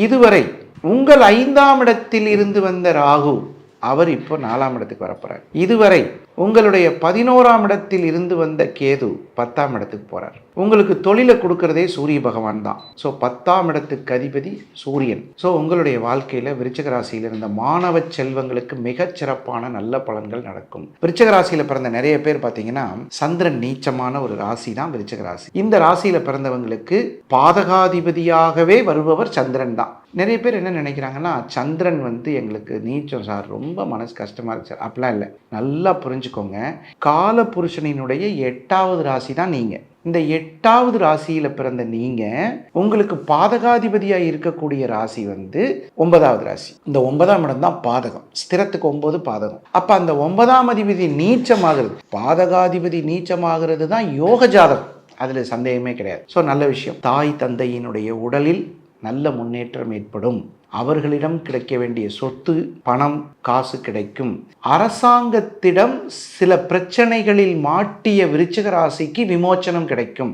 இதுவரை உங்கள் 5ஆம் இடத்தில் இருந்து வந்த ராகு அவர் இப்போ 4ஆம் இடத்துக்கு வரப்போறார். இதுவரை உங்களுடைய 11ஆம் இடத்தில் இருந்து வந்த கேது 10ஆம் இடத்துக்கு போறார். உங்களுக்கு தொழிலை கொடுக்கறதே சூரிய பகவான் தான். ஸோ 10ஆம் இடத்துக்கு அதிபதி சூரியன். ஸோ உங்களுடைய வாழ்க்கையில் விருச்சிக ராசியில் இருந்த மாணவ செல்வங்களுக்கு மிகச் சிறப்பான நல்ல பலன்கள் நடக்கும். விருச்சிக ராசியில் பிறந்த நிறைய பேர் பார்த்தீங்கன்னா சந்திரன் நீச்சமான ஒரு ராசி தான் விருச்சிக ராசி. இந்த ராசியில் பிறந்தவங்களுக்கு பாதகாதிபதியாகவே வருபவர் சந்திரன் தான். நிறைய பேர் என்ன நினைக்கிறாங்கன்னா, சந்திரன் எங்களுக்கு நீச்சம் சார், ரொம்ப மனசு கஷ்டமாக இருக்கு சார். அப்படிலாம் இல்லை, நல்லா புரிஞ்சுக்கோங்க. கால புருஷனினுடைய 8வது ராசி தான் நீங்கள். இந்த 8வது ராசியில் பிறந்த நீங்கள், உங்களுக்கு பாதகாதிபதியாக இருக்கக்கூடிய ராசி 9வது ராசி. இந்த 9ஆம் இடம் தான் பாதகம். ஸ்திரத்துக்கு 9 பாதகம். அப்போ அந்த 9ஆம் அதிபதி நீச்சமாகிறது, பாதகாதிபதி நீச்சமாகிறது தான் யோக ஜாதகம். அதில் சந்தேகமே கிடையாது. ஸோ நல்ல விஷயம். தாய் தந்தையினுடைய உடலில் நல்ல முன்னேற்றம் ஏற்படும். அவர்களிடம் கிடைக்க வேண்டிய சொத்து, பணம், காசு கிடைக்கும். அரசாங்கத்திடம் சில பிரச்சனைகளில் மாட்டிய விருச்சிக ராசிக்கு விமோச்சனம் கிடைக்கும்.